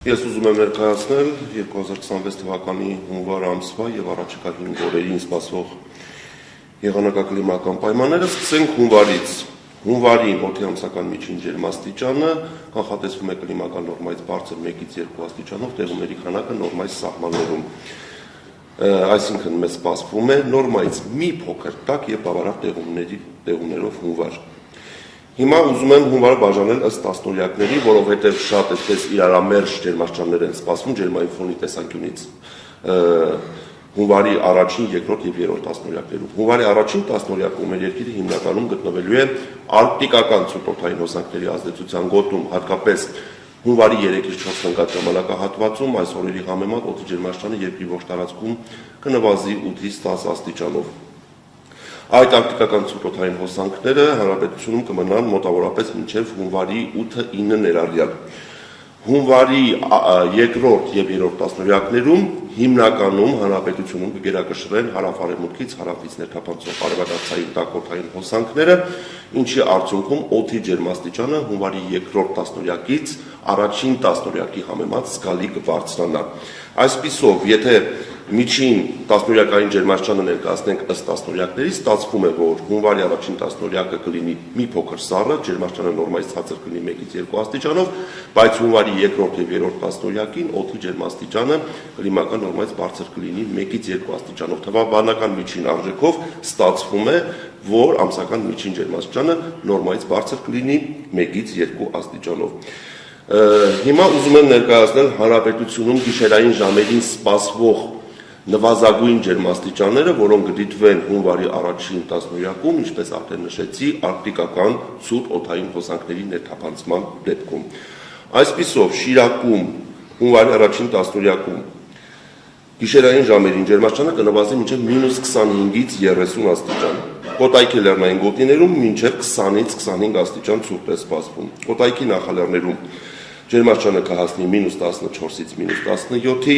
Ես ուզում եմ ներկայացնել 2026 թվականի հունվար ամսվա եւ առաջիկա 5 օրերին սպասվող եղանակակլիմական պայմանները։ Սկսենք հունվարից։ Հունվարին օդի ամսական միջին ջերմաստիճանը կանխատեսվում է կլիմական նորմայից բարձր 1-ից 2 աստիճանով, տեղումների քանակը նորմայից սահմաններում։ Այսինքն մեզ սպասվում է նորմայից մի փոքր տաք եւ բավարար տեղումներով հունվար։ Հիմա ուզում եմ հունվարը բաժանել ըստ տասնօրյակների, որովհետև շատ այսպես իրարամերժ ջերմաստիճաններ են սպասվում ջերմային ֆոնի տեսանկյունից հունվարի առաջին, երկրորդ եւ երրորդ տասնօրյակներում։ Հունվարի առաջին տասնօրյակում մեր երկիրը հիմնականում գտնվելու է արկտիկական ցուրտօդային հոսանքների ազդեցության գոտում, հատկապես հունվարի 3-ից 4 ընկած ժամանակահատվածում այս օրերի համեմատ օդի ջերմաստիճանը երկրի ողջ տարածքում կնվազի 8-ից 10 աստիճանով։ Այդ արկտիկական ցուրտօդային հոսանքները հանրապետությունում կմնան մոտավորապես մինչև հունվարի 8-9 ներառյալ։ Հունվարի երկրորդ եւ երրորդ տասնօրյակներում հիմնականում հանրապետությունում կգերակշռեն հարավ-արևմուտքից հարավից ներթափանցող արևադարձային տաքօդային հոսանքները, ինչի արդյունքում օդի ջերմաստիճանը հունվարի երկրորդ տասնօրյակից առաջին տասնօրյակի համեմատ զգալի կբարձրանա։ Այսպիսով, եթե միջին տասնօրյակային ջերմաստիճանը ներկայացնենք ըստ տասնօրյակների, ստացվում է, որ հունվարի առաջին տասնօրյակը կլինի մի փոքր սառը, ջերմաստիճանը նորմայից ցածր կլինի 1-ից 2 աստիճանով, բայց հունվարի երկրորդ եւ երրորդ տասնօրյակին օդի ջերմաստիճանը կլիմական նորմայից բարձր կլինի 1-ից 2 աստիճանով։ Թվաբանական միջին արժեքով ստացվում է, որ ամսական միջին ջերմաստիճանը նորմայից բարձր կլինի 1-ից 2 աստիճանով։ Հիմա ուզում եմ ներկայացնել հանրապետությունում գիշերային ժամերին սպասվող նվազագույն ջերմաստիճանները, որոնք կդիտվեն հունվարի առաջին տասնօրյակում, ինչպես արդեն նշեցի, արկտիկական ցուրտ օդային հոսանքների ներթափանցման դեպքում։ Այսպիսով, Շիրակում հունվարի առաջին տասնօրյակում գիշերային ժամերին ջերմաստիճանը կնվազի մինչև -25-ից 30 աստիճան։ Կոտայքի լեռնային գոտիներում մինչև 20-ից 25 աստիճան ցուրտ է սպասվում։ Կոտայքի նախալեռներում ջերմաստիճանը կհասնի -14-ից -17-ի,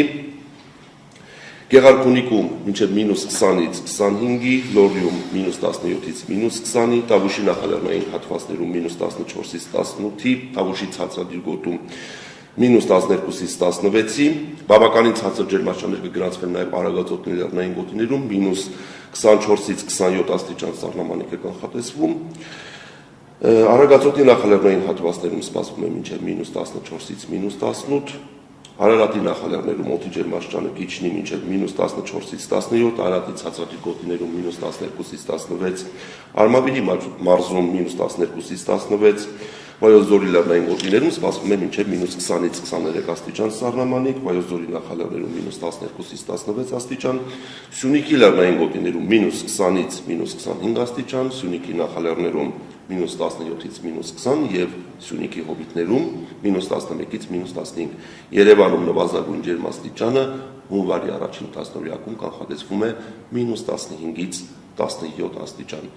Գեղարքունիքում մինչև -20-ից 25-ի, Լոռիում -17-ից -20-ի, Տավուշի նախալեռնային հատվածներում -14-ից 18-ի, Տավուշի ցածրադիր գոտում -12-ից 16-ի, բավականին ցածր ջերմաստիճաններ կգրանցվեն նաև Արագածոտնի լեռնային գոտիներում -24-ից 27 աստիճան սառնամանիք է կանխատեսվում։ Արագածոտնի նախալեռնային հատվածներում սպասվում է մինչև -14-ից -18, Արարատի նախալեռներում օդի ջերմաստիճանը կիջնի մինչև -14-ից 17, Արարատի ցածրադիր գոտիներում -12-ից 16, Արմավիրի մարզում -12-ից 16, Վայոց-Ձորի լեռնային գոտիներում սպասվում է մինչև -20-ից 23 աստիճան սառնամանիք, Վայոց-Ձորի նախալեռներում -12-ից 16 աստիճան, Սյունիքի լեռնային գոտիներում -20-ից -25 աստիճան, Սյունիքի նախալեռներում -17-ից -20 եւ Սյունիքի հովիտներում -11-ից -15։ Երևանում նվազագույն ջերմաստիճանը հունվարի առաջին տասնօրյակում կանխատեսվում է -15-ից 17 աստիճան։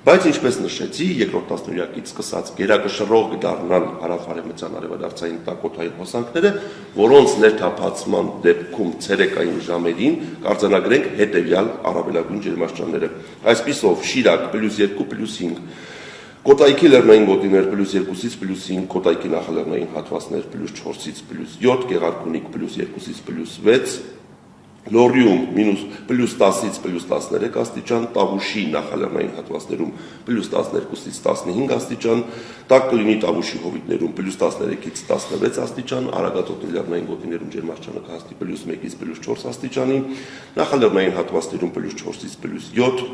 Բայց ինչպես նշեցի, երկրորդ տասնօրյակից սկսած գերակշռող կդառնան հարավ-արևմտյան արևադարձային տաքօդային հոսանքները, որոնց ներթափանցման դեպքում ցերեկային ժամերին կարձանագրենք հետևյալ առավելագույն ջերմաստիճանները։ Այսպիսով, Շիրակ +2 + 5, Կոտայքի լեռնային գոտիներ +2-ից +5, Կոտայքի նախալեռնային հատվածներ +4-ից +7, Գեղարքունիք +2-ից +6, Լոռիում +10-ից +13 աստիճան, Տավուշի նախալեռնային հատվածներում +12-ից 15 աստիճան, տաք կլինի Տավուշի հովիտներում +13-ից 16 աստիճան, Արագածոտնի լեռնային գոտիներում ջերմաստիճանը կհասնի +1-ից +4 աստիճանի, նախալեռնային հատվածներում +4-ից +7,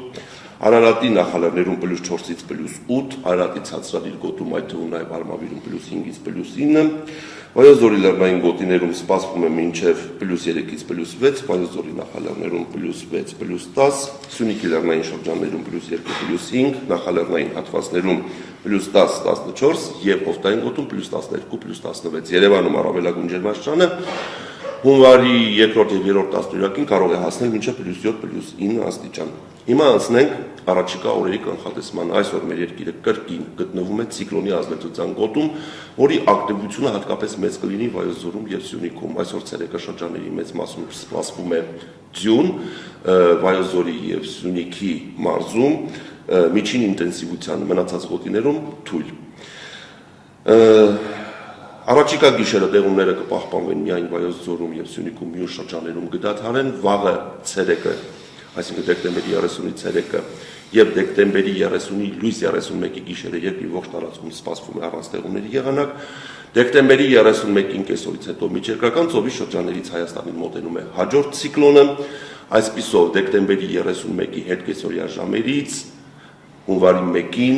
Արարատի նախալեռներում +4-ից +8, Արարատի ցածրադիր գոտում, այդ թվում նաև Արմավիրում +5-ից +9, Վայոց-Ձորի լեռնային գոտիներում սպասվում է մինչև +3-ից +6, Վայոց-Ձորի նախալեռներում +6 +10, Սյունիքի լեռնային շրջաններում +2 +5, նախալեռնային հատվածներում +10-14 եւ Հովտային գոտում +12 +16։ Երևանում առավելագույն ջերմաստիճանը հունվարի երկրորդ եւ երրորդ տասնօրյակին կարող է հասնել մինչև +7 +9 աստիճան։ Հիմա անցնենք առաջիկա օրերի կանխատեսման։ Այսօր մեր երկիրը կրկին գտնվում է ցիկլոնի ազդեցության գոտում, որի ակտիվությունը հատկապես մեծ կլինի Վայոց-Ձորում եւ Սյունիքում։ Այսօր ցերեկաշրջանների մեծ մասում սպասվում է ձյուն, Վայոց-Ձորի եւ Սյունիքի մարզում միջին ինտենսիվության, մնացած գոտիներում թույլ։ Առաջիկա գիշերը տեղումները կպահպանվեն միայն Վայոց ձորում եւ Սյունիքում մյուս շրջաններում կդադարեն, վաղը ցերեկը, այսինքն դեկտեմբերի 30-ի ցերեկը եւ դեկտեմբերի 30-ի լույս 31-ի գիշերը, երբ ի ողջ տարածքում սպասվում է առանց տեղումների եղանակ, դեկտեմբերի 31-ին կեսօրից հետո միջերկրական ծովի շրջաններից Հայաստանին մոտենում է հաջորդ ցիկլոնը, այսպիսով դեկտեմբերի 31-ի հետկեսօրյա ժամերից հունվարի 1-ին,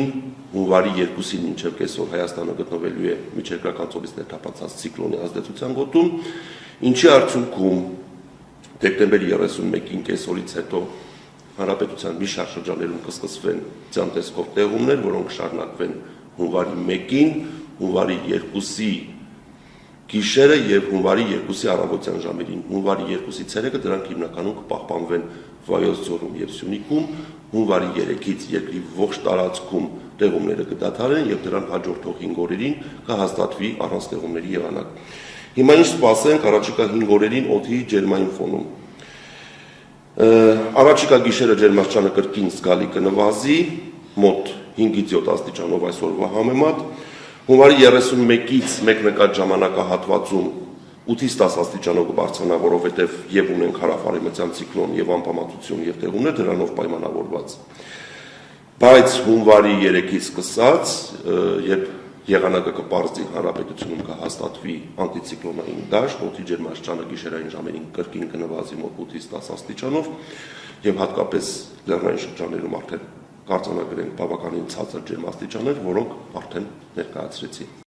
հունվարի 2-ին մինչև կեսօր Հայաստանը գտնվելու է միջերկրական ծովից ներթափանցած ցիկլոնի ազդեցության գոտում, ինչի արդյունքում դեկտեմբերի 31-ին կեսօրից հետո Հանրապետության մի շարք շրջաններում կսկսվեն ձյան տեսքով տեղումներ, որոնք շարունակվեն հունվարի 1-ին, հունվարի 2-ի գիշերը եւ հունվարի 2-ի առավոտյան ժամերին, հունվարի 2-ի ցերեկը դրանք հիմնականում կպահպանվեն Վայոց ձորում եւ Սյունիքում, հունվարի 3-ից երկրի ողջ տարածքում տեղումները կդադարեն եւ դրան հաջորդող 5 օրերին կհաստատվի առանց տեղումների եղանակ։ Հիմա ինչ սպասենք առաջիկա 5 օրերին օդի ջերմային ֆոնում։ Առաջիկա գիշերը ջերմաստիճանը կրկին զգալի կնվազի, մոտ 5-ից 7 աստիճանով այսօրվա համեմատ, հունվարի 31-ից մեկ նկատ ժամանակահատվածում 8-ից 10 աստիճանով կբարձրանա, որովհետև եւ ունենք հարավարևմտյան ցիկլոն եւ անպամատություն եւ տեղումներ դրանով պայմանավորված։ Բայց հունվարի 3-ից սկսած, երբ եղանակը կպարզի հանրապետությունում կհաստատվի անտիցիկլոնային դաշտ, օդի ջերմաստիճանը գիշերային ժամերին կրկին կնվազի մոտ 8-ից 10 աստիճանով եւ հատկապես լեռնային շրջաններում արդեն կարձանագրենք բավականին ցածր ջերմաստիճաններ, որոնք արդեն ներկայացրեցի։